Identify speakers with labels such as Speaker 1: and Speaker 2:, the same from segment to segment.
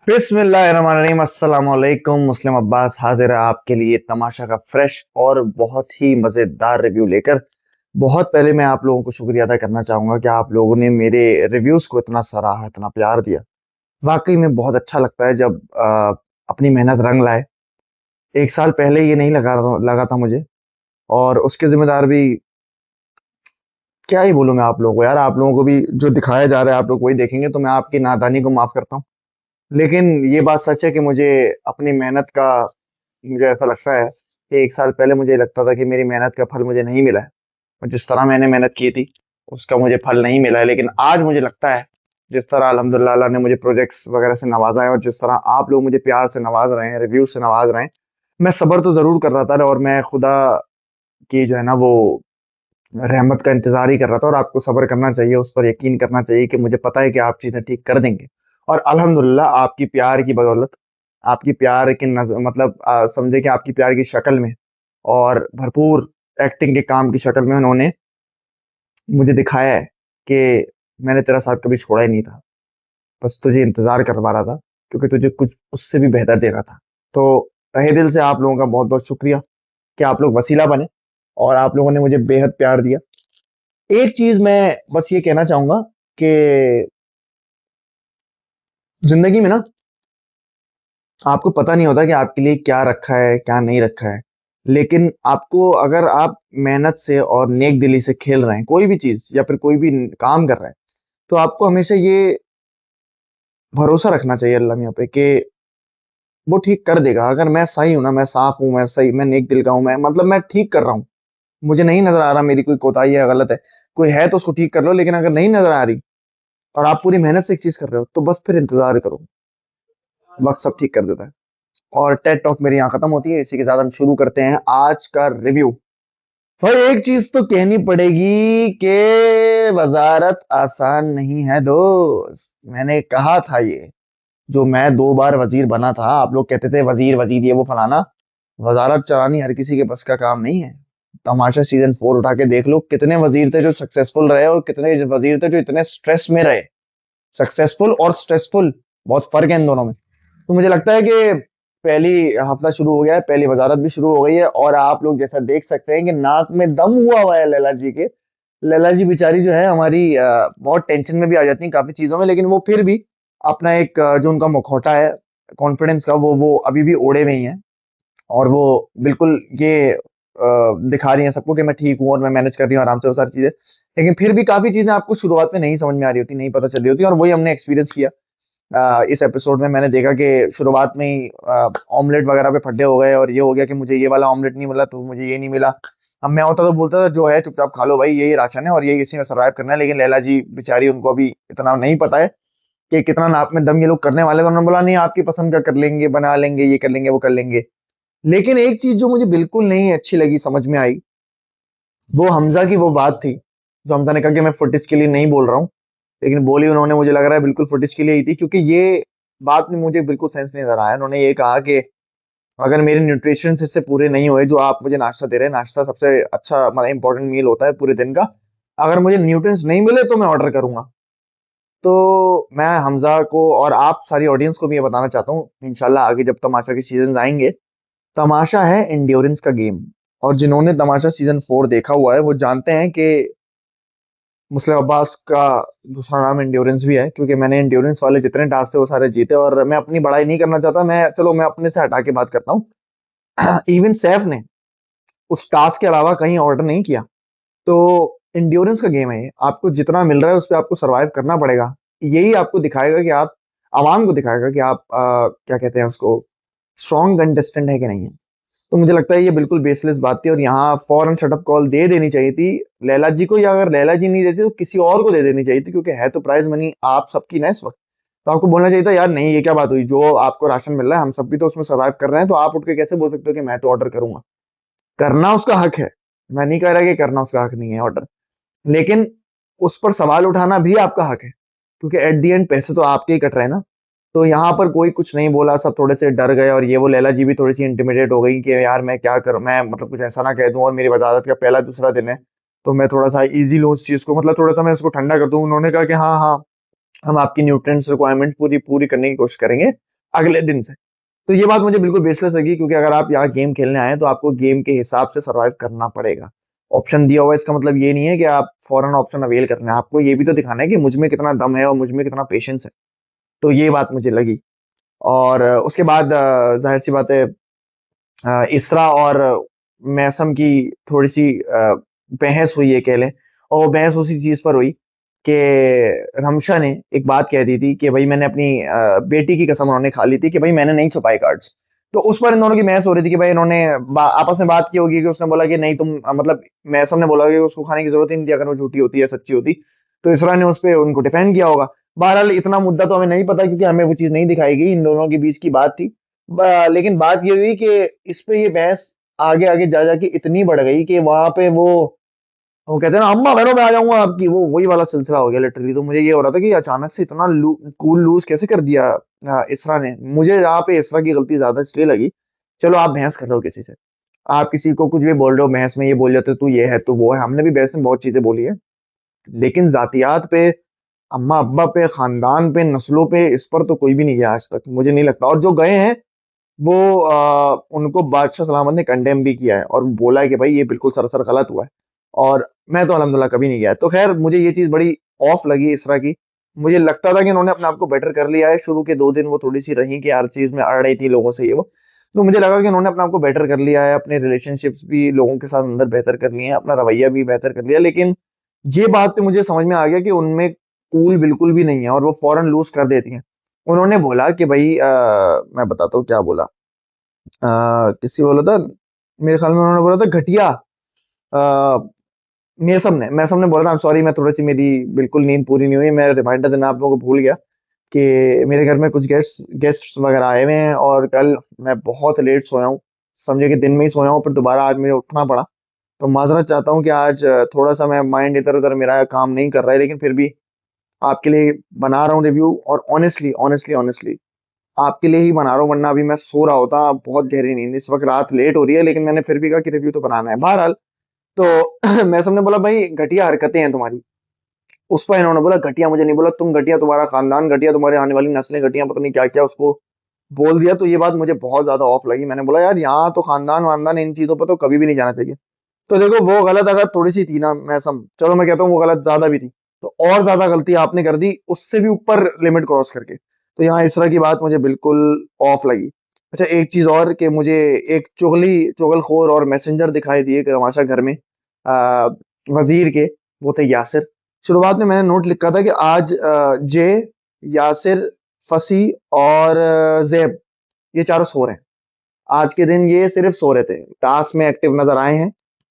Speaker 1: बिस्मिल्लाहिर्रहमानिर्रहीम। अस्सलाम वालेकुम। मुस्लिम अब्बास हाजिर है आपके लिए तमाशा का फ्रेश और बहुत ही मजेदार रिव्यू लेकर। बहुत पहले मैं आप लोगों को शुक्रिया अदा करना चाहूंगा कि आप लोगों ने मेरे रिव्यूज को इतना सराहा, इतना प्यार दिया। वाकई में बहुत अच्छा लगता है जब अपनी मेहनत रंग लाए। एक साल पहले ये नहीं लगा था मुझे, और उसके जिम्मेदार भी क्या ही बोलूं मैं आप लोगों को। यार, आप लोगों को भी जो दिखाया जा रहा है आप लोग वही देखेंगे, तो मैं आपकी नादानी को माफ करता हूँ। लेकिन ये बात सच है कि मुझे अपनी मेहनत का, मुझे ऐसा लगता है कि एक साल पहले मुझे लगता था कि मेरी मेहनत का फल मुझे नहीं मिला है, और जिस तरह मैंने मेहनत की थी उसका मुझे फल नहीं मिला है। लेकिन आज मुझे लगता है, जिस तरह अल्हम्दुलिल्लाह अल्लाह ने मुझे प्रोजेक्ट्स वगैरह से नवाजा है, और जिस तरह आप लोग मुझे प्यार से नवाज रहे हैं, रिव्यू से नवाज रहे हैं, मैं सब्र तो जरूर कर रहा था, और मैं खुदा की जो है ना वो रहमत का इंतजार ही कर रहा था। और आपको सब्र करना चाहिए, उस पर यकीन करना चाहिए कि मुझे पता है कि आप चीजें ठीक कर देंगे। और अल्हम्दुलिल्लाह आपकी प्यार की बदौलत, आपकी प्यार की मतलब समझे कि आपकी प्यार की शक्ल में और भरपूर एक्टिंग के काम की शक्ल में उन्होंने मुझे दिखाया है कि मैंने तेरा साथ कभी छोड़ा ही नहीं था। बस तुझे इंतजार करवा रहा था, क्योंकि तुझे कुछ उससे भी बेहतर देना था। तो तहे दिल से आप लोगों का बहुत बहुत शुक्रिया कि आप लोग वसीला बने, और आप लोगों ने मुझे बेहद प्यार दिया। एक चीज मैं बस ये कहना चाहूंगा कि जिंदगी में ना, आपको पता नहीं होता कि आपके लिए क्या रखा है क्या नहीं रखा है। लेकिन आपको, अगर आप मेहनत से और नेक दिली से खेल रहे हैं कोई भी चीज या फिर कोई भी काम कर रहे हैं, तो आपको हमेशा ये भरोसा रखना चाहिए अल्लाह मियाँ पे कि वो ठीक कर देगा। अगर मैं सही हूं ना, मैं साफ हूं, मैं सही, मैं नेक दिल का हूं, मैं मतलब मैं ठीक कर रहा हूँ, मुझे नहीं नजर आ रहा मेरी कोई कोताही है, गलत है, कोई है तो उसको ठीक कर लो। लेकिन अगर नहीं नजर आ रही और आप पूरी मेहनत से एक चीज कर रहे हो, तो बस फिर इंतजार करो, बस सब ठीक कर देता है। और टेड टॉक मेरी यहाँ खत्म होती है, इसी के साथ हम शुरू करते हैं आज का रिव्यू। भाई, एक चीज तो कहनी पड़ेगी कि वजारत आसान नहीं है दोस्त। मैंने कहा था ये, जो मैं 2 बार वजीर बना था, आप लोग कहते थे वजीर वजीर ये वो फलाना। वजारत चलानी हर किसी के बस का काम नहीं है। तमाशा सीजन 4 उठा के देख लो, कितने वजीर थे जो सक्सेसफुल रहे और कितने वजीर थे जो इतने स्ट्रेस में रहे। सक्सेसफुल और स्ट्रेसफुल, बहुत फर्क है इन दोनों में। तो मुझे लगता है कि पहली हफ्ता शुरू हो गया है, पहली वजारत भी शुरू हो गई है, और आप लोग जैसा देख सकते हैं कि नाक में दम हुआ है लैला जी के। लैला जी बेचारी जो है हमारी, बहुत टेंशन में भी आ जाती है काफी चीजों में, लेकिन वो फिर भी अपना एक जो उनका मुखौटा है कॉन्फिडेंस का, वो अभी भी ओढ़े हुए ही है। और वो बिल्कुल ये दिखा रही है सबको कि मैं ठीक हूँ और मैं मैनेज कर रही हूँ आराम से वो सारी चीजें। लेकिन फिर भी काफी चीजें आपको शुरुआत में नहीं समझ में आ रही होती, नहीं पता चल रही होती, और वही हमने एक्सपीरियंस किया। इस एपिसोड में मैंने देखा कि शुरुआत में ही ऑमलेट वगैरह पे फड्डे हो गए, और ये हो गया कि मुझे ये वाला ऑमलेट नहीं मिला तो मुझे ये नहीं मिला। अब मैं होता तो बोलता था जो है चुपचाप खा लो भाई, यही राशन है और यही इसी में सर्वाइव करना है। लेकिन लैला जी बेचारी, उनको अभी इतना नहीं पता है कि कितना नाक में दम ये लोग करने वाले हैं। तो उन्होंने बोला नहीं, आपकी पसंद का कर लेंगे, बना लेंगे, ये कर लेंगे, वो कर लेंगे। लेकिन एक चीज जो मुझे बिल्कुल नहीं अच्छी लगी, समझ में आई, वो हमजा की वो बात थी, जो हमजा ने कहा कि मैं फुटेज के लिए नहीं बोल रहा हूँ। लेकिन बोली उन्होंने, मुझे लग रहा है बिल्कुल फुटेज के लिए ही थी, क्योंकि ये बात में मुझे बिल्कुल सेंस नहीं नजर आया। उन्होंने ये कहा कि अगर मेरे न्यूट्रिशन इससे पूरे नहीं हुए, जो आप मुझे नाश्ता दे रहे हैं, नाश्ता सबसे अच्छा मतलब इंपॉर्टेंट मील होता है पूरे दिन का, अगर मुझे न्यूट्रिएंट्स नहीं मिले तो मैं ऑर्डर करूंगा। तो मैं हमजा को और आप सारी ऑडियंस को भी ये बताना चाहता हूँ, इंशाल्लाह आगे जब तमाशा के सीजन आएंगे, तमाशा है इंड्योरेंस का गेम। और जिन्होंने तमाशा सीजन 4 देखा हुआ है वो जानते हैं कि मुस्लिम अब्बास का दूसरा नाम इंड्योरेंस भी है, क्योंकि मैंने इंड्योरेंस वाले जितने टास्क थे वो सारे जीते। और मैं अपनी बड़ाई नहीं करना चाहता, मैं चलो मैं अपने से हटा के बात करता हूँ। इवन सैफ ने उस टास्क के अलावा कहीं ऑर्डर नहीं किया। तो इंड्योरेंस का गेम है ये, आपको जितना मिल रहा है उस पर आपको सरवाइव करना पड़ेगा। यही आपको दिखाएगा कि आप, आवाम को दिखाएगा कि आप क्या कहते हैं उसको, स्ट्रॉन्ग कंटेस्टेंट है कि नहीं है। तो मुझे लगता है ये बिल्कुल बेसलेस बात थी, और यहाँ फौरन शटअप कॉल दे देनी चाहिए थी लैला जी को, या अगर लैला जी नहीं देती तो किसी और को दे देनी चाहिए थी, क्योंकि है तो प्राइज मनी आप सबकी ना इस वक्त। तो आपको बोलना चाहिए था यार, नहीं ये क्या बात हुई, जो आपको राशन मिल रहा है हम सब भी तो उसमें सर्वाइव कर रहे हैं, तो आप उठ के कैसे बोल सकते हो कि मैं तो ऑर्डर करूंगा। करना उसका हक है, मैं नहीं कह रहा कि करना उसका हक नहीं है ऑर्डर, लेकिन उस पर सवाल उठाना भी आपका हक है, क्योंकि एट दी एंड पैसे तो आपके ही कट रहे हैं ना। तो यहाँ पर कोई कुछ नहीं बोला, सब थोड़े से डर गए, और ये वो लैला जी भी थोड़ी सी इंटिमिडेट हो गई कि यार मैं क्या करूं, मैं मतलब कुछ ऐसा ना कह दूं, और मेरी वजारत का पहला दूसरा दिन है, तो मैं थोड़ा सा इजी लूं इस चीज को, मतलब थोड़ा सा मैं उसको ठंडा कर दूं। उन्होंने कहा कि हाँ हाँ, हम आपकी न्यूट्रिएंट्स रिक्वायरमेंट पूरी पूरी करने की कोशिश करेंगे अगले दिन से। तो ये बात मुझे बिल्कुल बेसलेस लगी, क्योंकि अगर आप यहाँ गेम खेलने आए हैं तो आपको गेम के हिसाब से सर्वाइव करना पड़ेगा। ऑप्शन दिया हुआ है, इसका मतलब ये नहीं है कि आप फौरन ऑप्शन अवेल करना है, आपको ये भी तो दिखाना है कि मुझ में कितना दम है और मुझ में कितना पेशेंस है। तो ये बात मुझे लगी। और उसके बाद जाहिर सी बात है, इसरा और मैसम की थोड़ी सी बहस हुई है, कह लें। और वो बहस उसी चीज पर हुई कि रमशा ने एक बात कह दी थी कि भाई मैंने अपनी बेटी की कसम उन्होंने खा ली थी कि भाई मैंने नहीं छुपाए कार्ड्स। तो उस पर इन दोनों की बहस हो रही थी कि भाई इन्होंने आपस में बात की होगी कि उसने बोला कि नहीं तुम मतलब मैसम ने बोला कि उसको खाने की जरूरत ही नहीं थी अगर वो झूठी होती है सच्ची होती। तो इसरा ने उस पर उनको डिफेंड किया होगा। बहरहाल इतना मुद्दा तो हमें नहीं पता, क्योंकि हमें वो चीज नहीं दिखाई गई, इन दोनों के बीच की बात थी। लेकिन बात ये हुई कि इस पे ये बहस आगे आगे जा जाके इतनी बढ़ गई कि वहां पे वो कहते हैं ना, अम्मा घरों में आ जाऊंगा आपकी, वो वही वाला सिलसिला हो गया लिटरली। तो मुझे ये हो रहा था कि अचानक से इतना कूल लूज कैसे कर दिया इसरा ने। मुझे यहाँ पे इसरा की गलती ज्यादा इसलिए लगी, चलो आप बहस कर रहे हो किसी से, आप किसी को कुछ भी बोल रहे हो, बहस में ये बोल जाते हो तू ये है तू वो है, हमने भी बहस में बहुत चीजें बोली है, लेकिन जातियात पे, अम्मा अब्बा पे, खानदान पे, नस्लों पे, इस पर तो कोई भी नहीं गया आज तक, मुझे नहीं लगता। और जो गए हैं वो उनको बादशाह सलामत ने कंडेम भी किया है और बोला है कि भाई ये बिल्कुल सरासर गलत हुआ है। और मैं तो अल्हम्दुलिल्लाह कभी नहीं गया। तो खैर मुझे ये चीज बड़ी ऑफ लगी इस तरह की। मुझे लगता था कि उन्होंने अपने आप को बेटर कर लिया है, शुरू के 2 दिन वो थोड़ी सी रही कि हर चीज में अड़ रही थी लोगों से ये वो। तो मुझे लगा कि उन्होंने अपने आप को बेटर कर लिया है, अपने रिलेशनशिप्स भी लोगों के साथ अंदर बेहतर कर लिए हैं, अपना रवैया भी बेहतर कर लिया। लेकिन ये बात पे मुझे समझ में आ गया कि उनमें कूल बिल्कुल भी नहीं है और वो फौरन लूज कर देती हैं। उन्होंने बोला कि भाई मैं बताता हूँ क्या बोला। किसी बोला था, मेरे ख्याल में उन्होंने बोला था घटिया। मेसम ने बोला था, सॉरी मैं थोड़ी सी मेरी बिल्कुल नींद पूरी नहीं हुई, मैं रिमाइंडर देना आप लोगों को भूल गया कि मेरे घर में कुछ गेस्ट वगैरह आए हुए हैं और कल मैं बहुत लेट सोया हूँ। समझे कि दिन में ही सोया हूँ, फिर दोबारा आज मुझे उठना पड़ा। तो माजरत चाहता हूँ कि आज थोड़ा सा मैं माइंड इधर उधर मेरा काम नहीं कर रहा है, लेकिन फिर भी आपके लिए बना रहा हूँ रिव्यू। और ऑनेस्टली ऑनेस्टली ऑनेस्टली आपके लिए ही बना रहा हूँ, वरना अभी मैं सो रहा होता बहुत गहरी नींद, इस वक्त रात लेट हो रही है, लेकिन मैंने फिर भी कहा कि रिव्यू तो बनाना है बहरहाल। तो मैं सबने बोला भाई घटिया हरकतें हैं तुम्हारी। उस पर इन्होंने बोला घटिया मुझे नहीं बोला, तुम घटिया, तुम्हारा खानदान घटिया, तुम्हारे आने वाली नस्लें घटिया, पता नहीं क्या क्या उसको बोल दिया। तो ये बात मुझे बहुत ज्यादा ऑफ लगी। मैंने बोला यार यहाँ तो खानदान वानदान इन चीजों पर तो कभी भी नहीं जाना चाहिए। तो देखो वो गलत अगर थोड़ी सी थी ना, चलो मैं कहता हूँ वो गलत ज्यादा भी थी, तो और ज्यादा गलती आपने कर दी उससे भी ऊपर लिमिट क्रॉस करके। तो यहाँ इस तरह की बात मुझे बिल्कुल ऑफ लगी। अच्छा एक चीज और कि मुझे एक चुगलखोर और मैसेंजर दिखाई दिए तमाशा घर में, आ, वजीर के, वो थे यासिर। शुरुआत में मैंने नोट लिखा था कि आज जे, यासिर, फसी और जैब, ये चारों सो रहे हैं। आज के दिन ये सिर्फ सो रहे थे, टास्क में एक्टिव नजर आए हैं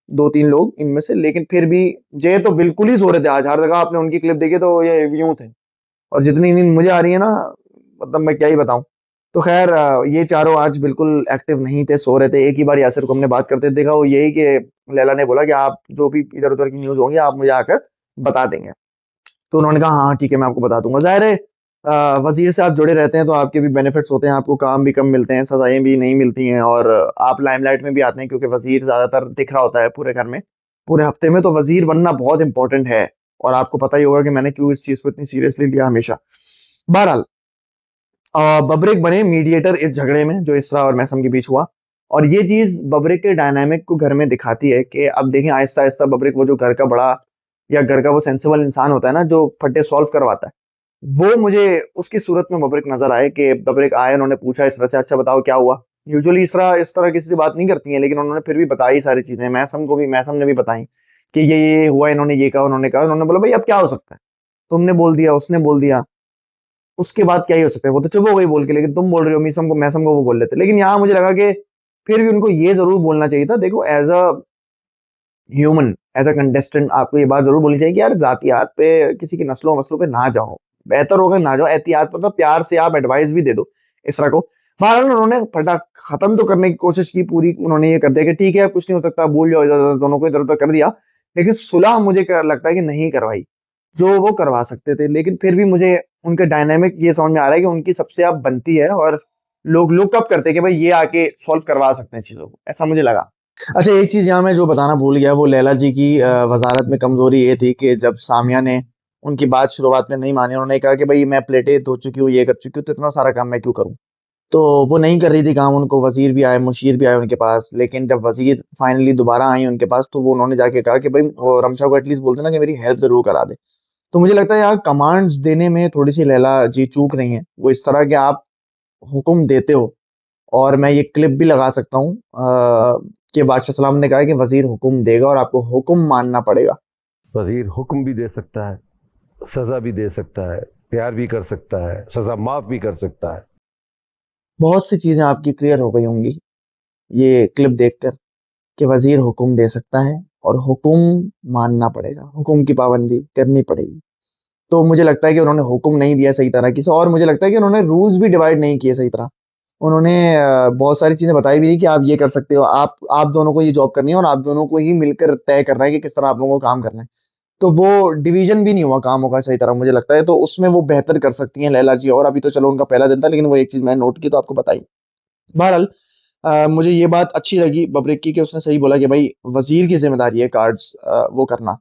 Speaker 1: 2-3 लोग इनमें से, लेकिन फिर भी जय तो बिल्कुल ही सो रहे थे। आज हर जगह आपने उनकी क्लिप देखी तो ये यूं थे। और जितनी नींद मुझे आ रही है ना, मतलब मैं क्या ही बताऊं। तो खैर ये चारों आज बिल्कुल एक्टिव नहीं थे, सो रहे थे। एक ही बार यासिर को हमने बात करते देखा, वो यही कि लैला ने बोला कि आप जो भी इधर उधर की न्यूज होंगी आप मुझे आकर बता देंगे। तो उन्होंने कहा हाँ ठीक है मैं आपको बता दूंगा। जाहिर है वजीर से आप जुड़े रहते हैं तो आपके भी बेनिफिट्स होते हैं, आपको काम भी कम मिलते हैं, सजाएं भी नहीं मिलती हैं, और आप लाइमलाइट में भी आते हैं, क्योंकि वजीर ज्यादातर दिख रहा होता है पूरे घर में, पूरे हफ्ते में। तो वजीर बनना बहुत इंपॉर्टेंट है। और आपको पता ही होगा कि मैंने क्यों इस चीज को इतनी सीरियसली लिया हमेशा। बहरहाल बबरेक बने मीडिएटर इस झगड़े में जो इसरा और मैसम के बीच हुआ। और ये चीज बबरेक के डायनामिक को घर में दिखाती है कि अब देखें आहिस्ता आहिस्ता बबरेक, वो जो घर का बड़ा या घर का वो सेंसिबल इंसान होता है ना जो फटे सॉल्व करवाता है, वो मुझे उसकी सूरत में बबरेक नजर आए। कि बबरेक आए, उन्होंने पूछा इसरा से अच्छा बताओ क्या हुआ। यूजुअली इसरा इस तरह किसी से बात नहीं करती है, लेकिन उन्होंने फिर भी बताई सारी चीजें, मैसम ने भी बताई कि ये हुआ, इन्होंने ये कहा, उन्होंने कहा। उन्होंने बोला भाई अब क्या हो सकता है, तुमने बोल दिया, उसने बोल दिया, उसके बाद क्या ही हो सकता है, वो तो चुप हो गई बोल के, लेकिन तुम बोल रहे हो मैसम को वो बोल लेते। लेकिन यहाँ मुझे लगा कि फिर भी उनको ये जरूर बोलना चाहिए था। देखो as a human, as a contestant आपको ये बात जरूर बोलनी चाहिए कि यार जातियात पे, किसी की नस्लों वस्लों पे ना जाओ, बेहतर होगा ना जाओ। एहतियात मतलब प्यार से आप एडवाइस भी दे दो इस तरह को। बहरहाल उन्होंने फटा खत्म तो करने की कोशिश की पूरी, उन्होंने ये कर दिया कि ठीक है कुछ नहीं हो सकता, भूल जाओ, इधर उधर दोनों को इधर उधर कर दिया। लेकिन सुलह मुझे लगता है कि नहीं करवाई जो वो करवा सकते थे। लेकिन फिर भी मुझे उनके डायनामिक ये समझ में आ रहा है कि उनकी सबसे अब बनती है, और लोग लुक अप करते हैं कि भाई ये आके सॉल्व करवा सकते हैं चीजों को, ऐसा मुझे लगा। अच्छा एक चीज यहाँ मैं जो बताना भूल गया, वो लैला जी की वजारत में कमजोरी ये थी कि जब सामिया ने उनकी बात शुरुआत में नहीं मानी। उन्होंने कहा कि भाई मैं प्लेटें धो चुकी हूँ, ये कर चुकी हूँ, तो इतना सारा काम मैं क्यों करूँ। तो वो नहीं कर रही थी काम, उनको वजीर भी आए, मुशीर भी आए उनके पास। लेकिन जब वजीर फाइनली दोबारा आई उनके पास, तो वो उन्होंने जाके कहा कि भाई वो रमशा को एटलीस्ट बोलते ना कि मेरी हेल्प जरूर करा दे। तो मुझे लगता है यार कमांड्स देने में थोड़ी सी लैला जी चूक रही हैं। वो इस तरह के आप हुक्म देते हो, और मैं ये क्लिप भी लगा सकता हूँ कि बादशाह सलाम ने कहा कि वजीर हुक्म देगा और आपको हुक्म मानना पड़ेगा।
Speaker 2: वजीर हुक्म भी दे सकता है, सजा भी दे सकता है, प्यार भी कर सकता है, सजा माफ भी कर सकता है।
Speaker 1: बहुत सी चीजें आपकी क्लियर हो गई होंगी ये क्लिप देखकर, कि वजीर हुक्म दे सकता है और हुक्म मानना पड़ेगा, हुक्म की पाबंदी करनी पड़ेगी। तो मुझे लगता है कि उन्होंने हुक्म नहीं दिया सही तरह की से, और मुझे लगता है कि उन्होंने रूल्स भी डिवाइड नहीं किए सही तरह। उन्होंने बहुत सारी चीजें बताई भी नहीं कि आप ये कर सकते हो, आप दोनों को ये जॉब करनी है और आप दोनों को ही मिलकर तय करना है कि किस तरह आप लोगों को काम करना है। तो वो डिवीजन भी नहीं हुआ कामों का सही तरह मुझे लगता है। तो उसमें वो बेहतर कर सकती हैं लैला जी। और अभी तो चलो उनका पहला दिन था, लेकिन वो एक चीज मैंने नोट की तो आपको बताई। बहरहाल मुझे ये बात अच्छी लगी बब्रिक की कि उसने सही बोला कि भाई वजीर की जिम्मेदारी है कार्ड्स वो करना,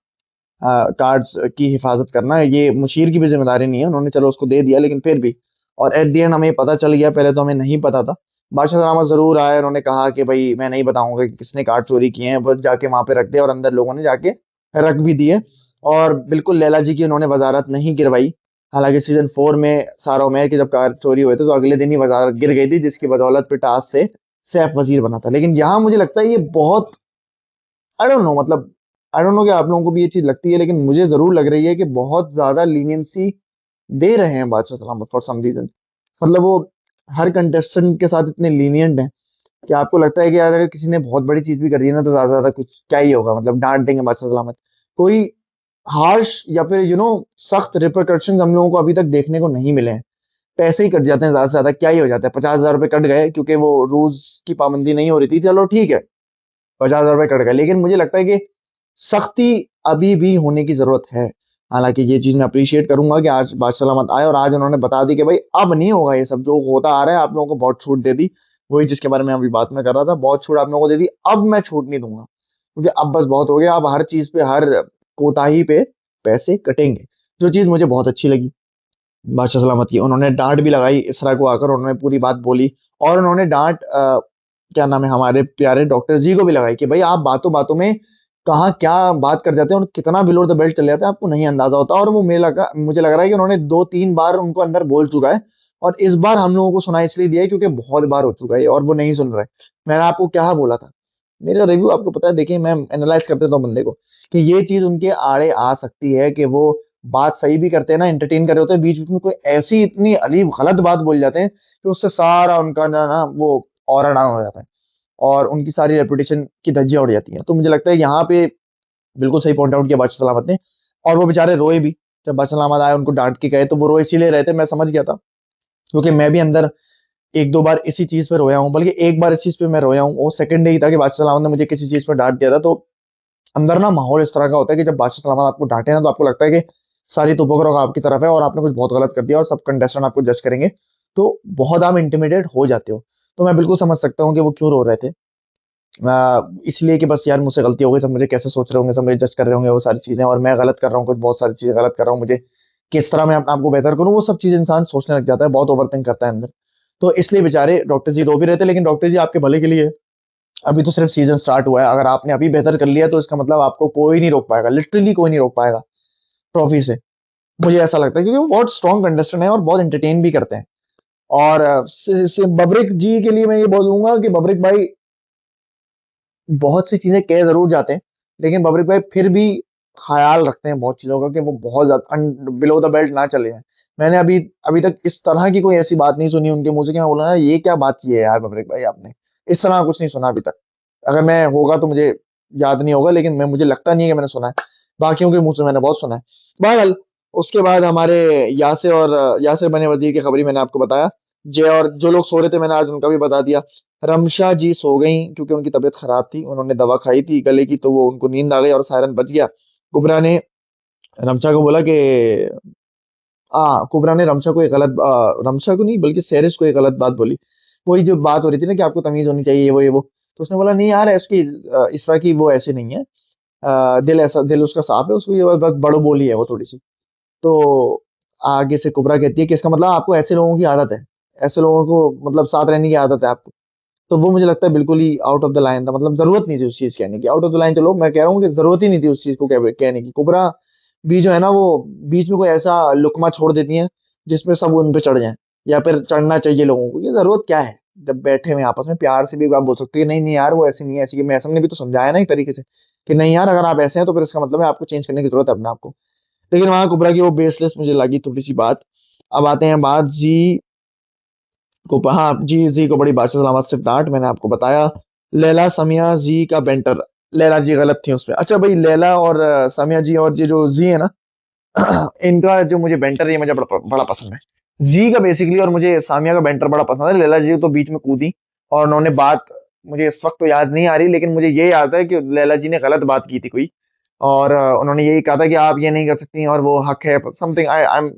Speaker 1: कार्ड्स की हिफाजत करना। ये मुशीर की भी जिम्मेदारी नहीं है, उन्होंने चलो उसको दे दिया लेकिन फिर भी। और एट द एंड हमें पता चल गया, पहले तो हमें नहीं पता था। बादशाह सलामत जरूर आए, उन्होंने कहा कि भाई मैं नहीं बताऊंगा कि किसने कार्ड चोरी किए हैं, बस जाके वहां पे रख दे, और अंदर लोगों ने जाके रख भी दिए। और बिल्कुल लैला जी की उन्होंने वजारत नहीं गिरवाई। हालांकि सीजन 4 में सारा उमर की जब कार चोरी हुए थे तो अगले दिन ही वजारत गिर गई थी, जिसकी बदौलत पिटास से सैफ वजीर बना था। लेकिन यहाँ मुझे लगता है ये बहुत, आई डोंट नो, मतलब आई डोंट नो कि आप लोगों को भी ये चीज लगती है, लेकिन मुझे जरूर लग रही है कि बहुत ज्यादा लीनियंसी दे रहे हैं बादशाह सलामत फॉर सम रीजन। मतलब वो हर कंटेस्टेंट के साथ इतने लीनियंट हैं कि आपको लगता है कि यार अगर किसी ने बहुत बड़ी चीज भी कर दी ना, तो ज्यादा ज्यादा कुछ क्या ही होगा, मतलब डांट देंगे बादशाह सलामत। कोई हार्श या फिर सख्त रिपरकशन हम लोगों को अभी तक देखने को नहीं मिले हैं। पैसे ही कट जाते हैं, ज्यादा से ज्यादा क्या ही हो जाता है, 50,000 रुपए कट गए क्योंकि वो रूल्स की पाबंदी नहीं हो रही थी, चलो ठीक है, 50,000 रुपए कट गए। लेकिन मुझे लगता है कि सख्ती अभी भी होने की जरूरत है। हालांकि ये चीज मैं अप्रिशिएट करूंगा कि आज बादशाह सलामत आए और आज उन्होंने बता दी कि भाई अब नहीं होगा ये सब जो होता आ रहा है, आप लोगों को बहुत छूट दे दी। वही जिसके बारे में अभी बात में कर रहा था, बहुत छूट आप लोगों को दे दी, अब मैं छूट नहीं दूंगा, क्योंकि अब बस बहुत हो गया। अब हर चीज पे, हर कोताही पे पैसे कटेंगे, जो चीज मुझे बहुत अच्छी लगी बादशाह सलामत की। उन्होंने डांट भी लगाई इसरा को आकर, उन्होंने पूरी बात बोली। और उन्होंने डांट क्या नाम है, हमारे प्यारे डॉक्टर जी को भी लगाई कि भाई आप बातों बातों में कहाँ क्या बात कर जाते हैं और कितना बिलो द बेल्ट चले जाते हैं, आपको नहीं अंदाजा होता। और वो मुझे लग रहा है कि उन्होंने 2-3 बार उनको अंदर बोल चुका है, और इस बार हम लोगों को सुना इसलिए दिया है क्योंकि बहुत बार हो चुका है और वो नहीं सुन रहे। मैंने आपको क्या बोला था, मेरा रिव्यू आपको पता है, देखिए मैं एनालाइज करते तो बंदे को कि ये चीज उनके आड़े आ सकती है कि वो बात सही भी करते हैं ना, एंटरटेन कर रहे होते हैं, बीच बीच में कोई ऐसी इतनी अजीब गलत बात बोल जाते हैं कि उससे सारा उनका ना वो ऑरा डाउन हो जाता है और उनकी सारी रेपुटेशन की धज्जियां उड़ जाती हैं। तो मुझे लगता है यहाँ पे बिल्कुल सही पॉइंट आउट किया बादशाह सलामत ने। और वो बेचारे रोए भी, जब बादशाह सलामत आए उनको डांट के गए तो वो रोए इसीलिए रहे थे, मैं समझ गया था, क्योंकि मैं भी अंदर 1-2 बार इसी चीज पे रोया हूँ। बल्कि एक बार इस चीज पे मैं रोया हूँ, वो सेकंड डे ही था कि बादशाह सलामत ने मुझे किसी चीज पे डांट दिया था। तो अंदर ना माहौल इस तरह का होता है कि जब बादशाह सलामत आपको डांटे ना, तो आपको लगता है कि सारी तुपोग्राफ आपकी तरफ है और आपने कुछ बहुत गलत कर दिया और सब कंटेस्टेंट आपको जज करेंगे, तो बहुत आप इंटिमिडेट हो जाते हो। तो मैं बिल्कुल समझ सकता हूँ कि वो क्यों रो रहे थे। इसलिए कि बस यार मुझसे गलती हो गई, सब मुझे कैसे सोच रहे होंगे, सब मुझे जज कर रहे होंगे, वो सारी चीजें, और मैं गलत कर रहा हूँ, कुछ बहुत सारी चीजें गलत कर रहा हूँ, मुझे किस तरह मैं अपने आप को बेहतर करूँ, वो सब चीज इंसान सोचने लग जाता है, बहुत ओवरथिंक करता है अंदर। तो इसलिए बेचारे डॉक्टर जी रो भी रहे थे, लेकिन डॉक्टर जी आपके भले के लिए है। अभी तो सिर्फ सीजन स्टार्ट हुआ है, अगर आपने अभी बेहतर कर लिया तो इसका मतलब आपको कोई नहीं रोक पाएगा, लिटरली कोई नहीं रोक पाएगा ट्रॉफी से। मुझे ऐसा लगता है क्योंकि वो बहुत स्ट्रॉन्ग कंटेस्टेंट है और बहुत एंटरटेन भी करते हैं। और बबरिक जी के लिए मैं ये बोलूंगा कि बबरिक भाई बहुत सी चीजें कह जरूर जाते हैं, लेकिन बबरिक भाई फिर भी ख्याल रखते हैं बहुत चीजों का कि वो बहुत ज्यादा बिलो द बेल्ट ना चले जाएं। मैंने अभी अभी तक इस तरह की कोई ऐसी बात नहीं सुनी उनके मुंह से कि मैं बोला यार ये क्या बात की है यार बबरिक भाई आपने, इस तरह कुछ नहीं सुना अभी तक। अगर मैं होगा तो मुझे याद नहीं होगा, लेकिन मैं मुझे लगता नहीं है कि मैंने सुना है। बाकियों के मुंह से मैंने बहुत सुना है। बहरहाल उसके बाद हमारे यासिर और यासिर बने वजीर की खबरी मैंने आपको बताया। जय और जो लोग सो रहे थे मैंने आज उनका भी बता दिया। रमशा जी सो गई क्योंकि उनकी तबीयत खराब थी, उन्होंने दवा खाई थी गले की, तो वो उनको नींद आ गई और सायरन बज गया। कुबरा ने रमशा को बोला कि कुबरा ने रमशा को एक गलत रमशा को नहीं बल्कि सेरिस को एक गलत बात बोली। वही जो बात हो रही थी ना कि आपको तमीज होनी चाहिए, ये वो। तो उसने बोला नहीं यार, इसकी इस तरह की वो ऐसे नहीं है, दिल उसका साफ है, उसको ये बस बड़ो बोली है वो थोड़ी सी। तो आगे से कुबरा कहती है कि इसका मतलब आपको ऐसे लोगों की आदत है, ऐसे लोगों को मतलब साथ रहने की आदत है आपको। तो वो मुझे लगता है बिल्कुल ही आउट ऑफ द लाइन था, मतलब जरूरत नहीं थी उस चीज कहने की। आउट ऑफ द लाइन चलो, मैं कह रहा हूँ कि जरूरत ही नहीं थी उस चीज को कहने की। कुबरा भी जो है ना, वो बीच में कोई ऐसा लुकमा छोड़ देती है जिसमें सब उन पे चढ़ जाएं, या फिर चढ़ना चाहिए लोगों को। ये जरूरत क्या है? जब बैठे हुए हैं आपस में, प्यार से भी आप बोल सकते हैं नहीं नहीं यार वो ऐसी नहीं है, ऐसी। कि मैं ने भी तो समझाया ना एक तरीके से कि नहीं यार, अगर आप ऐसे हैं तो फिर इसका मतलब है आपको चेंज करने की जरूरत है अपने आप को। लेकिन वहां कुबरा की वो बेसलेस मुझे लगी थोड़ी सी बात। अब आते हैं बात जी को। हाँ जी, जी को बड़ी बादशाह सलामत से डांट, मैंने आपको बताया। लैला समिया जी का बेंटर, लैला जी गलत थी उसमें। अच्छा भाई, लैला और समिया जी और ये जो जी है ना, इनका जो मुझे बेंटर है ये मुझे बड़ा बड़ा पसंद है। जी का बेसिकली, और मुझे सामिया का बेंटर बड़ा पसंद है। लैला जी तो बीच में कूदी और उन्होंने बात, मुझे इस वक्त तो याद नहीं आ रही, लेकिन मुझे ये याद है कि लैला जी ने गलत बात की थी कोई, और उन्होंने यही कहा था कि आप ये नहीं कर सकती और वो हक है something. I am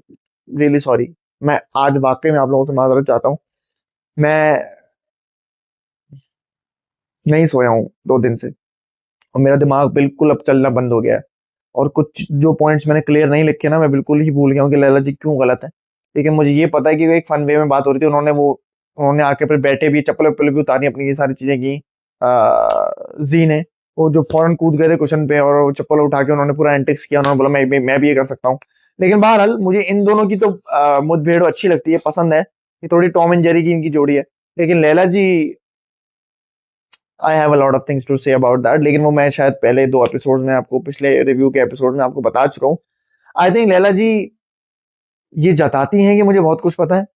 Speaker 1: really sorry. मैं आज वाकई में आप लोगों से माजरत चाहता हूँ। मैं नहीं सोया हूँ 2 दिन से, और मेरा दिमाग बिल्कुल अब चलना बंद हो गया है। और कुछ जो पॉइंट्स मैंने क्लियर नहीं लिखे ना, मैं बिल्कुल ही भूल गया हूँ कि लैला जी क्यों गलत है। लेकिन मुझे ये पता है कि वो एक फन वे में बात हो रही थी, उन्होंने आके फिर बैठे भी, चप्पल वप्पल भी उतारी, अपनी ये सारी चीजें की। जी ने, वो जो फौरन कूद गए थे क्वेश्चन पे और वो चप्पल उठा के उन्होंने पूरा एंटिक्स किया, उन्होंने बोला मैं भी ये कर सकता हूँ। लेकिन बहरहाल मुझे इन दोनों की तो मुठभेड़ अच्छी लगती है, पसंद है। ये थोड़ी टॉम एंड जेरी की इनकी जोड़ी है। लेकिन Laila ji, I have a lot of things to say about that, लेकिन वो मैं शायद पहले 2 एपिसोड्स में आपको, पिछले रिव्यू के एपिसोड में आपको बता चुका हूँ। आई थिंक लैला जी ये जताती हैं कि मुझे बहुत कुछ पता है,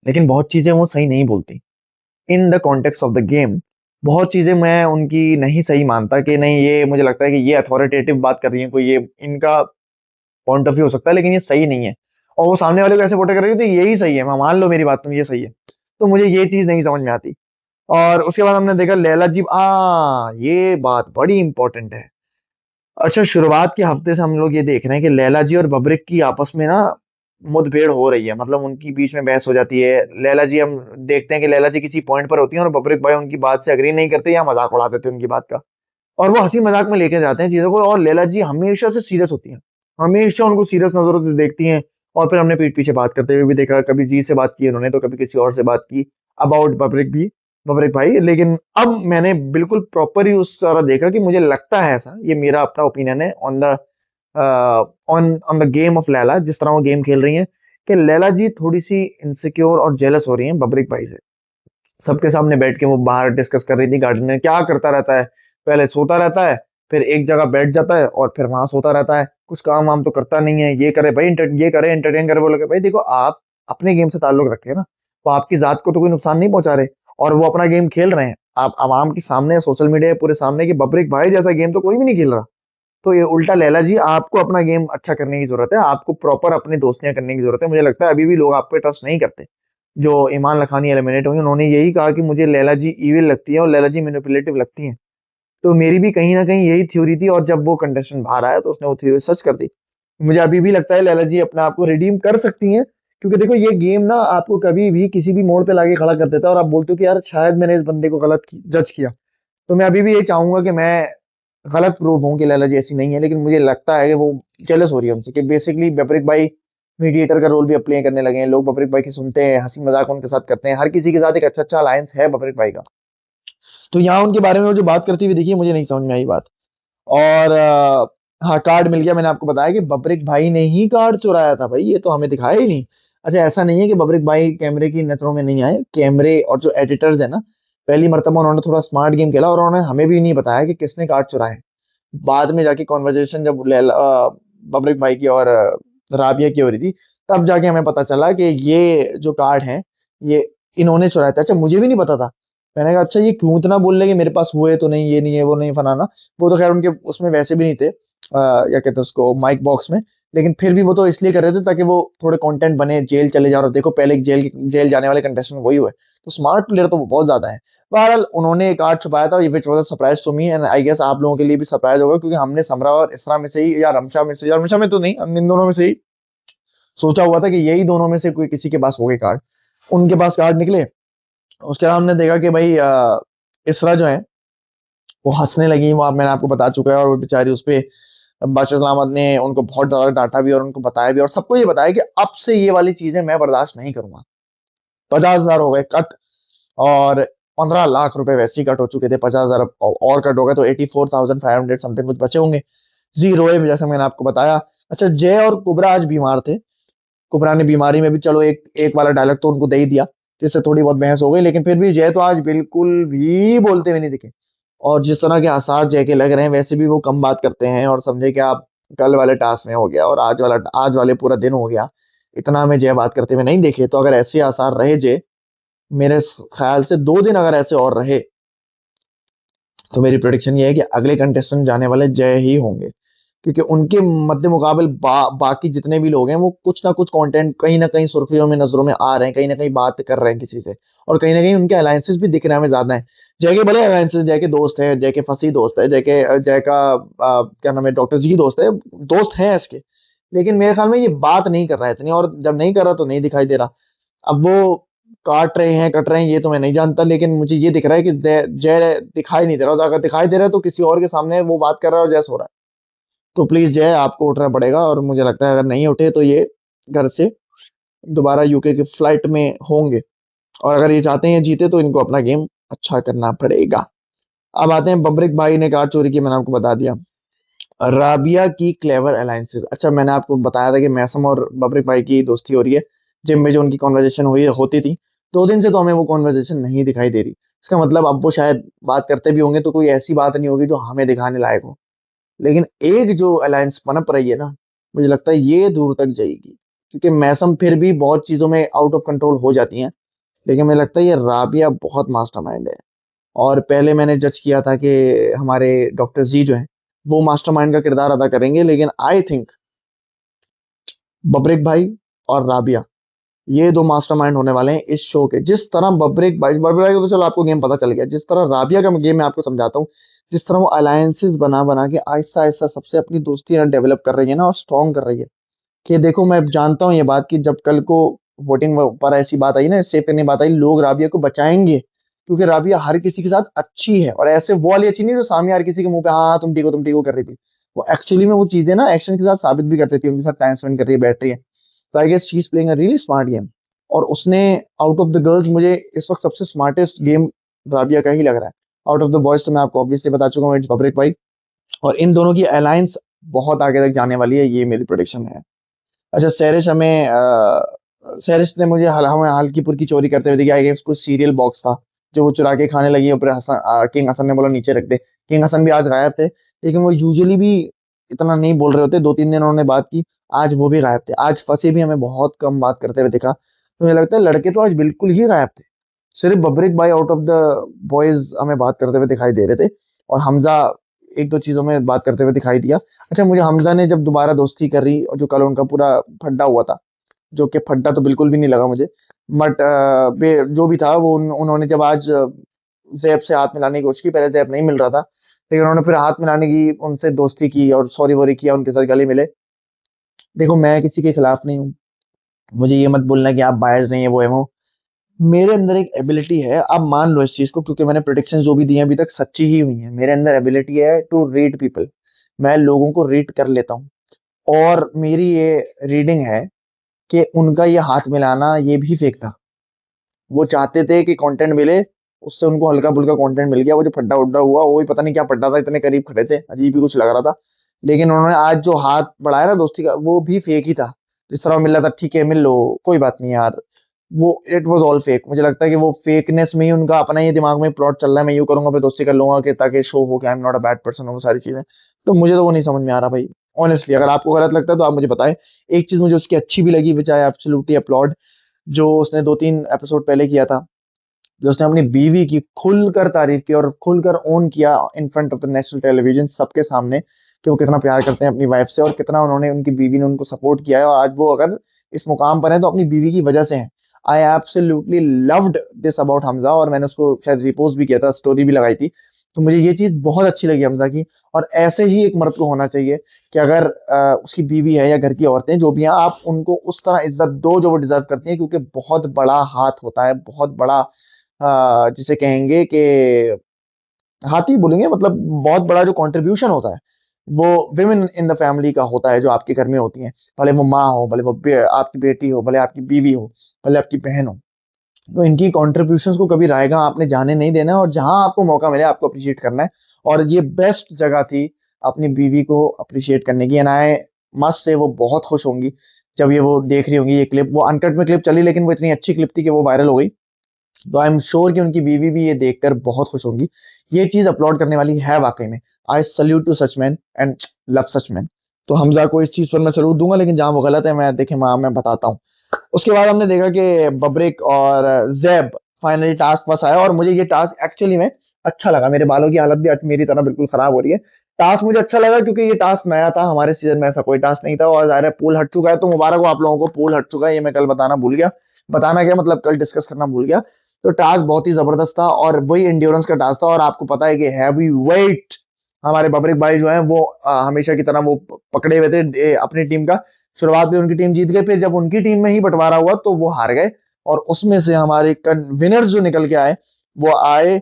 Speaker 1: लेकिन बहुत चीजें वो सही नहीं बोलती in the context of the game. बहुत चीजें मैं उनकी नहीं सही मानता कि नहीं, ये मुझे लगता है कि ये अथॉरिटेटिव बात कर रही है कोई, ये इनका पॉइंट ऑफ व्यू हो सकता है लेकिन ये सही नहीं है। और वो सामने वाले को ऐसे पोर्ट्रे कर रही थी यही सही है, मैं मान लो मेरी बात तुम, ये सही है। तो मुझे ये चीज नहीं समझ में आती। और उसके बाद हमने देखा लैला जी, ये बात बड़ी इंपॉर्टेंट है। अच्छा, शुरुआत के हफ्ते से हम लोग ये देख रहे हैं कि लैला जी और बब्रिक की आपस में ना मुठभेड़ हो रही है, मतलब उनकी बीच में बहस हो जाती है। लैला जी, हम देखते हैं कि लैला जी किसी पॉइंट पर होती हैं और बब्रिक भाई उनकी बात से अग्री नहीं करते या मजाक उड़ा देते हैं उनकी बात का, और वो हंसी मजाक में लेके जाते हैं चीजों को। और लैला जी हमेशा से सीरियस होती हैं, हमेशा उनको सीरियस नजरों से देखती हैं। और फिर हमने पीठ पीछे बात करते हुए भी देखा, कभी जी से बात की उन्होंने तो कभी किसी और से बात की अबाउट बबरिक भाई। लेकिन अब मैंने बिल्कुल प्रॉपर ही उस तरह देखा कि मुझे लगता है ऐसा, ये मेरा अपना ओपिनियन है on the on on the game of Laila, जिस तरह वो गेम खेल रही हैं, कि लैला जी थोड़ी सी इनसिक्योर और जेलस हो रही हैं बबरिक भाई से। सबके सामने बैठ के वो बाहर डिस्कस कर रही थी गार्डन में, क्या करता रहता है, पहले सोता रहता है, फिर एक जगह बैठ जाता है और फिर वहां सोता रहता है, कुछ काम वाम तो करता नहीं है। ये करे भाई, ये करे एंटरटेन करे, वो लगे भाई देखो आप अपने गेम से ताल्लुक रखते हैं ना, तो आपकी जात को तो कोई नुकसान नहीं पहुंचा रहे, और वो अपना गेम खेल रहे हैं। आप आवाम के सामने, सोशल मीडिया पूरे सामने, कि बबरिक भाई जैसा गेम तो कोई भी नहीं खेल रहा। तो ये उल्टा लैला जी, आपको अपना गेम अच्छा करने की जरूरत है, आपको प्रॉपर अपनी दोस्तियां करने की जरूरत है। मुझे लगता है अभी भी लोग आप पे ट्रस्ट नहीं करते। जो ईमान लखानी एलिमिनेट हुई, उन्होंने यही कहा कि मुझे लैला जी इविल लगती है और लैला जी मैनिपुलेटिव लगती हैं। तो मेरी भी कहीं ना कहीं यही थ्योरी थी, और जब वो कंटेस्टेंट बाहर आया तो उसने वो थ्योरी सच कर दी। मुझे अभी भी लगता है लैला जी अपने आप को रिडीम कर सकती हैं, क्योंकि देखो ये गेम ना आपको कभी भी किसी भी मोड़ पे लाके खड़ा कर देता है, और आप बोलते हो कि यार शायद मैंने इस बंदे को गलत जज किया। तो मैं अभी भी ये चाहूंगा कि मैं गलत प्रूव हूं कि लैला जी ऐसी नहीं है, लेकिन मुझे लगता है कि वो जेलस हो रही है उनसे, कि बेसिकली बबरिक भाई मीडिएटर का रोल भी अब प्ले करने लगे हैं। लोग बबरिक भाई की सुनते हैं, हंसी मजाक उनके साथ करते हैं, हर किसी के साथ एक अच्छा अच्छा अलायंस है बबरिक भाई का। तो यहाँ उनके बारे में वो जो बात करती हुई देखी, मुझे नहीं समझ में आई बात। और हाँ, कार्ड मिल गया। मैंने आपको बताया कि बबरिक भाई ने ही कार्ड चुराया था भाई, ये तो हमें दिखाया ही नहीं। अच्छा, ऐसा नहीं है कि बबरिक भाई कैमरे की नजरों में नहीं आए। कैमरे और जो एडिटर्स है ना, पहली मर्तबा उन्होंने थोड़ा स्मार्ट गेम खेला और उन्होंने हमें भी नहीं बताया कि किसने कार्ड चुराए। बाद में जाके कॉन्वर्जेशन जब बबरिक भाई की और राबिया की हो रही थी, तब जाके हमें पता चला कि ये जो कार्ड है, ये इन्होंने चुराया था। अच्छा, मुझे भी नहीं पता था। मैंने कहा अच्छा ये क्यों इतना बोल रहे कि मेरे पास हुए तो नहीं, ये नहीं है, वो नहीं, फलाना। वो तो खैर उनके उसमें वैसे भी नहीं थे, क्या कहते हैं उसको, माइक बॉक्स में। लेकिन फिर भी वो तो इसलिए कर रहे थे ताकि वो थोड़े कंटेंट बने, जेल चले जा रहे हो। देखो पहले जेल जाने वाले कंटेस्टेंट वही हुए। तो स्मार्ट प्लेयर तो वो बहुत ज्यादा है। बहरहाल उन्होंने एक कार्ड छुपाया था, which was a surprise to me, and I guess आप लोगों के लिए भी सरप्राइज होगा, क्योंकि हमने समरा और इसरा में से ही, या रमशा में से, या रमशा में तो नहीं, हम इन दोनों में से ही सोचा हुआ था कि यही दोनों में से कोई किसी के पास होंगे कार्ड। उनके पास कार्ड निकले। उसके बाद हमने देखा कि भाई इसरा जो है वो हंसने लगी, वो मैंने आपको बता चुका है, और वो बेचारी उस पे बादशाह सलामत ने उनको बहुत ज्यादा डांटा भी और उनको बताया भी और सबको ये बताया कि अब से ये वाली चीजें मैं बर्दाश्त नहीं करूंगा। 50,000 हो गए कट, और 15 लाख रुपए वैसे ही कट हो चुके थे, 50,000 और कट हो गए, तो 84,500 समथिंग कुछ बचे होंगे। जीरो है जैसे मैंने आपको बताया। अच्छा, जय और कुबरा आज बीमार थे। कुबरा ने बीमारी में भी चलो एक एक वाला डायलॉग तो उनको दे ही दिया, जिससे थोड़ी बहुत बहस हो गई, लेकिन फिर भी जय तो आज बिल्कुल भी बोलते हुए नहीं दिखे। और जिस तरह के आसार जय के लग रहे हैं वैसे भी वो कम बात करते हैं, और समझे कि आप कल वाले टास्क में हो गया और आज वाले पूरा दिन हो गया, इतना हमें जय बात करते हुए नहीं देखे। तो अगर ऐसे आसार रहे जय, मेरे ख्याल से 2 दिन अगर ऐसे और रहे, तो मेरी प्रोडिक्शन ये है कि अगले कंटेस्टेंट जाने वाले जय ही होंगे, क्योंकि उनके मद्दे मुकाबल बाकी जितने भी लोग हैं वो कुछ ना कुछ कंटेंट कहीं ना कहीं सुर्खियों में नजरों में आ रहे हैं, कहीं ना कहीं बात कर रहे हैं किसी से, और कहीं ना कहीं उनके अलायंसेस भी दिख रहे हैं हमें ज्यादा है। जय के भले अलायंसेस, जय के दोस्त है, जय के फंसी दोस्त है, जय का क्या नाम है, डॉक्टर जी की दोस्त है, दोस्त हैं इसके, लेकिन मेरे ख्याल में ये बात नहीं कर रहा है इतनी, और जब नहीं कर रहा तो नहीं दिखाई दे रहा। अब वो काट रहे हैं कट रहे हैं ये तो मैं नहीं जानता, लेकिन मुझे ये दिख रहा है कि जय जय दिखाई नहीं दे रहा, तो अगर दिखाई दे रहा है तो किसी और के सामने वो बात कर रहा है और जय सो रहा है। तो प्लीज जय आपको उठना पड़ेगा, और मुझे लगता है अगर नहीं उठे तो ये घर से दोबारा यूके की फ्लाइट में होंगे, और अगर ये चाहते हैं जीते तो इनको अपना गेम अच्छा करना पड़ेगा। अब आते हैं बब्रिक भाई ने कार चोरी की, मैंने आपको बता दिया। राबिया की क्लेवर अलायंसेस, अच्छा मैंने आपको बताया था कि मैसम और बब्रिक भाई की दोस्ती हो रही है, जिम में जो उनकी कॉन्वर्जेशन हुई होती थी, 2 दिन से तो हमें वो कॉन्वर्जेशन नहीं दिखाई दे रही। इसका मतलब अब वो शायद बात करते भी होंगे तो कोई ऐसी बात नहीं होगी जो हमें दिखाने लायक हो। लेकिन एक जो अलायंस पनप रही है ना, मुझे लगता है ये दूर तक जाएगी, क्योंकि मैसम फिर भी बहुत चीजों में आउट ऑफ कंट्रोल हो जाती हैं, लेकिन मुझे लगता है ये राबिया बहुत मास्टरमाइंड है। और पहले मैंने जज किया था कि हमारे डॉक्टर जी जो हैं वो मास्टरमाइंड का किरदार अदा करेंगे, लेकिन आई थिंक बब्रिक भाई और राबिया, ये दो मास्टरमाइंड होने वाले हैं इस शो के। जिस तरह बब्रिक भाई को तो चलो आपको गेम पता चल गया, जिस तरह राबिया का गेम मैं आपको समझाता हूँ, जिस तरह वो अलायंसेस बना बना के आहिस्ता आहिस्ता सबसे अपनी दोस्ती डेवलप कर रही है ना, और स्ट्रॉन्ग कर रही है, कि देखो मैं जानता हूँ ये बात कि जब कल को वोटिंग पर ऐसी बात आई ना, सेव करने की बात आई, लोग राबिया को बचाएंगे, क्योंकि राबिया हर किसी के साथ अच्छी है, और ऐसे वो वाली अच्छी नहीं जो सामने हर किसी के मुंह पे हाँ हाँ, तुम ठीक हो कर रही थी। वो एक्चुअली में वो चीजें ना एक्शन के साथ साबित भी करती थी, उनके साथ टाइम स्पेंड कर रही है, बैठ रही है। तो I guess she is playing a really smart game, और उसने आउट ऑफ द गर्ल्स मुझे इस वक्त सबसे स्मार्टेस्ट गेम राबिया का ही लग रहा है। आउट ऑफ द बॉयज तो मैं आपको ऑब्वियसली बता चुका हूँ, इट्स बब्रिक भाई, और इन दोनों की अलायंस बहुत आगे तक जाने वाली है, ये मेरी प्रोडिक्शन है। अच्छा, सेरिस ने मुझे हमें हल्कीपुर की चोरी करते हुए देखा, आई गेस कुछ सीरियल बॉक्स था जो वो चुरा के खाने लगी, ऊपर किंग हसन ने बोला नीचे रख दे। किंग हसन भी आज गायब थे, लेकिन वो यूजुअली भी इतना नहीं बोल रहे होते, 2-3 दिन उन्होंने बात की, आज वो भी गायब थे। आज फंसे भी हमें बहुत कम बात करते हुए दिखा, तो मुझे लगता है लड़के तो आज बिल्कुल ही गायब थे, सिर्फ बबरिक भाई आउट ऑफ द बॉयज हमें बात करते हुए दिखाई दे रहे थे, और हमजा एक दो चीजों में बात करते हुए दिखाई दिया। अच्छा, मुझे हमजा ने जब दोबारा दोस्ती करी और जो कल उनका पूरा फड्डा हुआ था, जो कि फड्डा तो बिल्कुल भी नहीं लगा मुझे, बट जो भी था वो उन्होंने जब आज जैब से हाथ मिलाने की कोशिश की, पहले जैब नहीं मिल रहा था, लेकिन उन्होंने फिर हाथ मिलाने की उनसे दोस्ती की और सॉरी वॉरी किया, उनके साथ गले मिले। देखो मैं किसी के खिलाफ नहीं हूँ, मुझे ये मत बोलना कि आप बायस नहीं है वो है वो, मेरे अंदर एक एबिलिटी है, आप मान लो इस चीज को, क्योंकि मैंने प्रिडिक्शन जो भी दी हैं अभी तक सच्ची ही हुई है। मेरे अंदर एबिलिटी है टू रीड पीपल, मैं लोगों को रीड कर लेता हूँ, और मेरी ये रीडिंग है कि उनका ये हाथ मिलाना ये भी फेक था। वो चाहते थे कि कंटेंट मिले, उससे उनको हल्का फुल्का कंटेंट मिल गया, वो जो फड्डा उड्डा हुआ वो भी पता नहीं क्या फड्डा था, इतने करीब खड़े थे, अजीब ही कुछ लग रहा था। लेकिन उन्होंने आज जो हाथ बढ़ाया ना दोस्ती का, वो भी फेक ही था। जिस तरह मिल रहा था, ठीक है मिल लो, कोई बात नहीं यार, वो इट वाज ऑल फेक। मुझे लगता है कि वो फेकनेस में ही उनका अपना ही दिमाग में प्लॉट चल रहा है, मैं यूं करूंगा फिर दोस्ती कर लूंगा कि ताकि शो हो कि I am not a bad person, वो सारी चीजें। तो मुझे तो वो नहीं समझ में आ रहा भाई, ऑनेस्टली। अगर आपको गलत लगता है तो आप मुझे बताएं। एक चीज मुझे उसकी अच्छी भी लगी, विच आई एब्सोल्युटली अपलॉड, जो उसने 2-3 एपिसोड पहले किया था, जो उसने अपनी बीवी की खुलकर तारीफ की और खुलकर ओन किया in front of the national television सबके सामने, कि वो कितना प्यार करते हैं अपनी वाइफ से, और कितना उन्होंने उनकी बीवी ने उनको सपोर्ट किया है, और आज वो अगर इस मुकाम पर है तो अपनी बीवी की वजह से है। I absolutely loved this about Hamza, और मैंने उसको शायद रिपोस्ट भी किया था, स्टोरी भी लगाई थी। तो मुझे ये चीज बहुत अच्छी लगी हमजा की, और ऐसे ही एक मर्द को होना चाहिए कि अगर उसकी बीवी है या घर की औरतें जो भी हैं, आप उनको उस तरह इज्जत दो जो वो डिजर्व करती हैं, क्योंकि बहुत बड़ा हाथ होता है, बहुत बड़ा जिसे कहेंगे कि हाथी बोलेंगे, मतलब बहुत बड़ा जो कंट्रीब्यूशन होता है वो विमेन इन द फैमिली का होता है जो आपके घर में होती हैं, भले वो माँ हो, भले वो आपकी बेटी हो, भले आपकी बीवी हो, भले आपकी बहन हो। तो इनकी कॉन्ट्रीब्यूशंस को कभी रायगा आपने जाने नहीं देना है, और जहां आपको मौका मिले आपको अप्रिशिएट करना है। और ये बेस्ट जगह थी अपनी बीवी को अप्रिशिएट करने की, एंड आई मस्ट से वो बहुत खुश होंगी जब ये वो देख रही होंगी ये क्लिप। वो अनकट में क्लिप चली, लेकिन वो इतनी अच्छी क्लिप थी कि वो वायरल हो गई। तो आई एम श्योर कि उनकी बीवी भी ये देखकर बहुत खुश होंगी। ये चीज अपलोड करने वाली है वाकई में। I salute to such man and love such man. तो हमजा को इस चीज पर मैं सल्यूट दूंगा, लेकिन जहां वो गलत है मैं देखे मैं बताता हूँ। उसके बाद हमने देखा कि बब्रिक और जैब फाइनली टास्क पास आया, और मुझे ये टास्क एक्चुअली में अच्छा लगा। मेरे बालों की हालत भी आज मेरी तरह बिल्कुल खराब हो रही है। टास्क मुझे अच्छा लगा क्योंकि ये टास्क नया था, हमारे सीजन में ऐसा कोई टास्क नहीं था, और जाहिर है पूल हट चुका है, तो मुबारक हो आप लोगों को, पूल हट चुका है। ये मैं कल बताना भूल गया, बताना क्या मतलब कल डिस्कस करना भूल गया। तो टास्क बहुत ही जबरदस्त था, और वही एंड्योरेंस का टास्क था। और आपको पता है कि हैवी वेट हमारे बबरिक भाई जो है वो हमेशा की तरह वो पकड़े हुए थे अपनी टीम का। शुरुआत में उनकी टीम जीत गई, फिर जब उनकी टीम में ही बंटवारा हुआ तो वो हार गए, और उसमें से हमारे विनर्स जो निकल के आए वो आए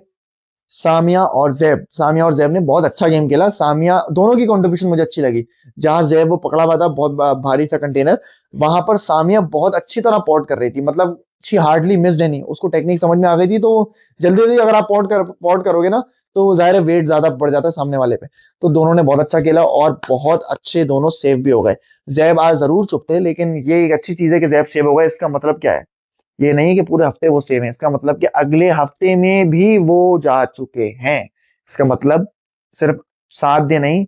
Speaker 1: सामिया और जैब। सामिया और जैब ने बहुत अच्छा गेम खेला। सामिया दोनों की कंट्रीब्यूशन मुझे अच्छी लगी। जहां जैब वो पकड़ा हुआ था बहुत भारी सा कंटेनर, वहां पर सामिया बहुत अच्छी तरह पॉट कर रही थी, मतलब शी हार्डली मिस्ड एनी, उसको टेक्निक समझ में आ गई थी। तो जल्दी जल्दी अगर आप पॉट करोगे ना तो जाहिर है वेट ज्यादा बढ़ जाता है सामने वाले पे। तो दोनों ने बहुत अच्छा खेला और बहुत अच्छे दोनों सेव भी हो गए। जैब आज जरूर चुप थे, लेकिन ये एक अच्छी चीज है कि जैब सेव हो गए। इसका मतलब क्या है? ये नहीं कि पूरे हफ्ते वो सेम है, इसका मतलब कि अगले हफ्ते में भी वो जा चुके हैं। इसका मतलब सिर्फ 7 दिन नहीं,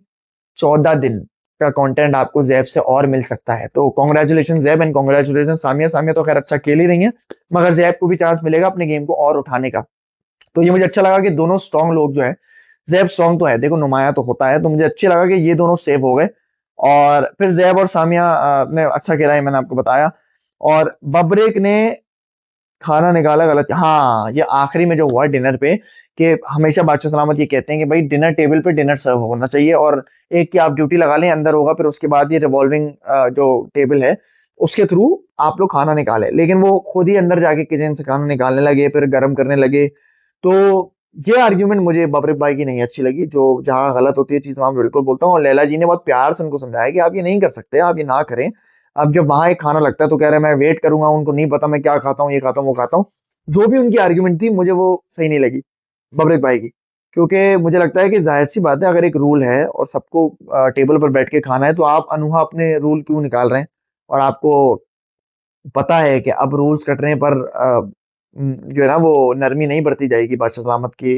Speaker 1: 14 दिन का कंटेंट आपको जैब से और मिल सकता है। तो congratulation Zaib and congratulation Samia. Samia तो खैर अच्छा खेल ही रही है, मगर जैब को भी चांस मिलेगा अपने गेम को और उठाने का। तो ये मुझे अच्छा लगा कि दोनों स्ट्रॉन्ग लोग जो है, जैब स्ट्रॉन्ग तो है, देखो नुमाया तो होता है, तो मुझे अच्छी लगा कि ये दोनों सेव हो गए। और फिर जैब और सामिया ने अच्छा खेला है, मैंने आपको बताया। और बबरेक ने खाना निकाला गलत। हाँ, ये आखिरी में जो हुआ डिनर पे, कि हमेशा बादशाह सलामत ये कहते हैं कि भाई डिनर टेबल पे डिनर सर्व होना चाहिए, और एक की आप ड्यूटी लगा लें अंदर होगा, फिर उसके बाद ये रिवॉल्विंग जो टेबल है उसके थ्रू आप लोग खाना निकालें। लेकिन वो खुद ही अंदर जाके किचन से खाना निकालने लगे, फिर गर्म करने लगे। तो ये आर्ग्यूमेंट मुझे बबरिक भाई की नहीं अच्छी लगी। जो जहां गलत होती है चीज वहां बिल्कुल बोलता हूँ, और लैला जी ने बहुत प्यार से उनको समझाया कि आप ये नहीं कर सकते, आप ये ना करें। अब जब वहां एक खाना लगता है तो कह रहे हैं मैं वेट करूंगा, उनको नहीं पता मैं क्या खाता हूँ, ये खाता हूँ वो खाता हूँ। जो भी उनकी आर्ग्यूमेंट थी मुझे वो सही नहीं लगी बबरिक भाई की। क्योंकि मुझे लगता है कि जाहिर सी बात है, अगर एक रूल है और सबको टेबल पर बैठ के खाना है, तो आप अनूहा अपने रूल क्यों निकाल रहे हैं? और आपको पता है कि अब रूल्स कटने पर जो है ना वो नरमी नहीं बरती जाएगी बादशाह सलामत की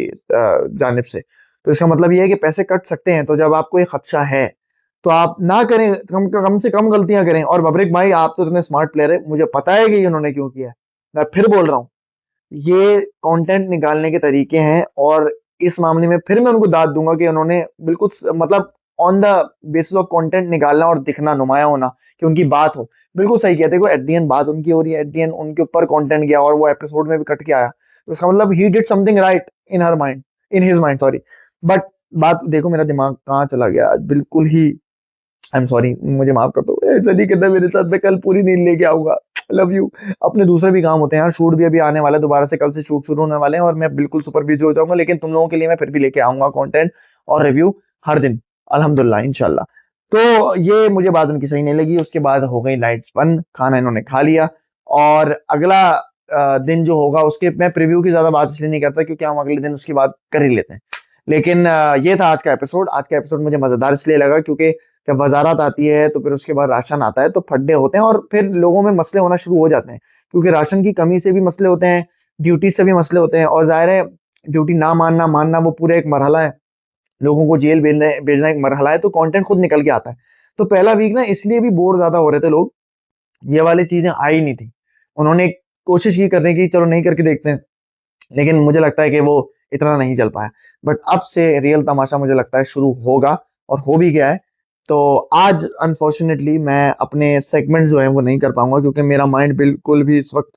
Speaker 1: जानिब से। तो इसका मतलब ये है कि पैसे कट सकते हैं, तो जब आपको ये खदशा है तो आप ना करें, कम से कम गलतियां करें। और बबरिक भाई आप तो इतने स्मार्ट प्लेयर है, मुझे पता है कि ये उन्होंने क्यों किया है। मैं फिर बोल रहा हूँ, ये कंटेंट निकालने के तरीके हैं, और इस मामले में फिर मैं उनको दाद दूंगा कि उन्होंने बिल्कुल मतलब on the basis of content निकालना और दिखना, नुमाया होना कि उनकी बात हो, बिल्कुल सही किया। देखो एट द एंड बात उनकी हो रही है, एट द एंड उनके ऊपर कंटेंट गया और वो एपिसोड में भी कट के आया, तो इसका मतलब he did something right in her mind, in his mind, sorry. But बात देखो, मेरा दिमाग कहाँ चला गया आज, बिल्कुल ही आई एम सॉरी, मुझे माफ कर दो। ऐसा नहीं कहता मेरे साथ, मैं कल पूरी नींद लेके आऊंगा। Love you. अपने दूसरे भी काम होते हैं यार, शूट भी अभी आने वाला है दोबारा से, कल से शूट शुरू होने वाले हैं, और मैं बिल्कुल सुपर बिजी हो जाऊंगा, लेकिन तुम लोगों के लिए मैं फिर भी लेके आऊंगा कंटेंट और रिव्यू हर दिन, अल्हम्दुलिल्लाह इंशाल्लाह। तो ये मुझे बात उनकी सही नहीं लगी। उसके बाद हो गई लाइट्स बंद, खाना इन्होंने खा लिया, और अगला दिन जो होगा उसके मैं प्रीव्यू की ज्यादा बात इसलिए नहीं करता क्योंकि हम अगले दिन उसकी बात कर ही लेते हैं। लेकिन ये था आज का एपिसोड। आज का एपिसोड मुझे मजेदार इसलिए लगा क्योंकि जब वजारत आती है तो फिर उसके बाद राशन आता है, तो फड्डे होते हैं और फिर लोगों में मसले होना शुरू हो जाते हैं, क्योंकि राशन की कमी से भी मसले होते हैं, ड्यूटी से भी मसले होते हैं, और जाहिर है ड्यूटी ना मानना मानना वो पूरा एक मरहला है, लोगों को जेल भेजना एक मरहला है, तो कंटेंट खुद निकल के आता है। तो पहला वीक ना इसलिए भी बोर ज्यादा हो रहे थे लोग, ये वाली चीजें आई नहीं थी। उन्होंने कोशिश की करने की, चलो नहीं करके देखते हैं, लेकिन मुझे लगता है कि वो इतना नहीं चल पाया। बट अब से रियल तमाशा मुझे लगता है शुरू होगा, और हो भी गया है। तो आज अनफॉर्चुनेटली मैं अपने सेगमेंट्स जो है वो नहीं कर पाऊंगा, क्योंकि मेरा माइंड बिल्कुल भी इस वक्त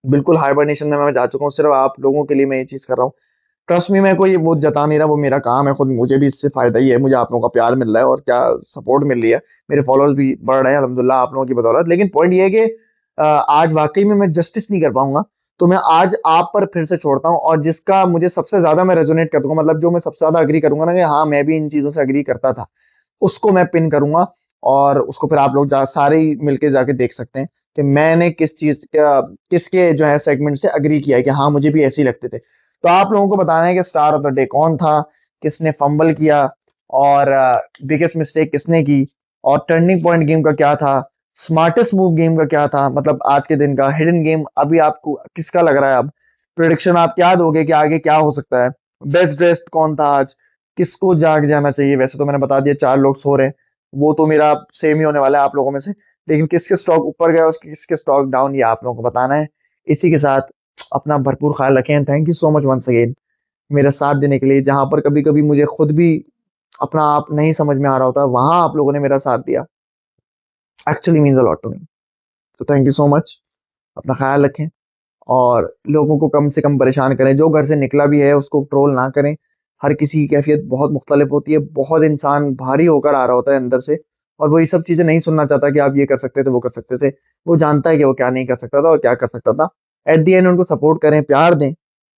Speaker 1: बिल्कुल हाइबरनेशन में मैं जा चुका हूँ। सिर्फ आप लोगों के लिए मैं ये चीज कर रहा हूँ। ट्रस्ट में मैं कोई वो जता नहीं रहा, वो मेरा काम है खुद, मुझे भी इससे फायदा ही है, मुझे आप लोगों का प्यार मिल रहा है और क्या सपोर्ट मिल रही है। मेरे फॉलोअर्स भी बढ़ रहे हैं अल्हम्दुलिल्लाह आप लोगों की बदौलत। लेकिन पॉइंट ये है कि आज वाकई में मैं जस्टिस नहीं कर पाऊंगा तो मैं आज आप पर फिर से छोड़ता हूँ, और जिसका मुझे सबसे ज्यादा मैं रेजोनेट कर दूंगा, मतलब जो मैं सबसे ज्यादा अग्री करूंगा ना कि हाँ मैं भी इन चीजों से अग्री करता था, उसको मैं पिन करूंगा। और उसको फिर आप लोग सारे ही मिलके जाके देख सकते हैं कि मैंने किस चीज का, किसके जो है सेगमेंट से अग्री किया है कि हाँ मुझे भी ऐसे ही लगते थे। तो आप लोगों को बताना है कि स्टार ऑफ द डे कौन था, किसने फंबल किया, और बिगेस्ट मिस्टेक किसने की, और टर्निंग पॉइंट गेम का क्या था, स्मार्टेस्ट मूव गेम का क्या था, मतलब आज के दिन का हिडन गेम अभी आपको किसका लग रहा है। अब प्रिडिक्शन आप क्या दोगे कि आगे क्या हो सकता है। बेस्ट ड्रेस्ड कौन था आज, किसको जाग जाना चाहिए। वैसे तो मैंने बता दिया 4 लोग सो रहे हैं, वो तो मेरा सेम ही होने वाला है आप लोगों में से। लेकिन किसके स्टॉक ऊपर गए और किसके स्टॉक डाउन, ये आप लोगों को बताना है। इसी के साथ अपना भरपूर ख्याल रखें। Thank you so much once again मेरा साथ देने के लिए। जहां पर कभी कभी मुझे खुद भी अपना आप नहीं समझ में आ रहा होता, वहां आप लोगों ने मेरा साथ दिया, actually means a lot to me. तो थैंक यू सो मच। अपना ख्याल रखें, और लोगों को कम से कम परेशान करें। जो घर से निकला भी है उसको ट्रोल ना करें। हर किसी की कैफियत बहुत मुख्तलिफ होती है, बहुत इंसान भारी होकर आ रहा होता है अंदर से, और वो ये सब चीजें नहीं सुनना चाहता कि आप ये कर सकते थे वो कर सकते थे। वो जानता है कि वो क्या नहीं कर सकता था और क्या कर सकता था। एट दी एंड उनको सपोर्ट करें, प्यार दें,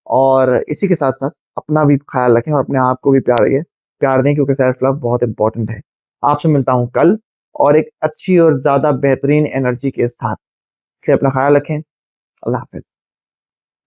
Speaker 1: और इसी के साथ साथ अपना भी ख्याल रखें और अपने आप को भी प्यार दें, क्योंकि सेल्फ लव बहुत इंपॉर्टेंट है। आपसे मिलता हूँ कल, और एक अच्छी और ज्यादा बेहतरीन एनर्जी के साथ। इसलिए अपना ख्याल रखें। अल्लाह हाफिज।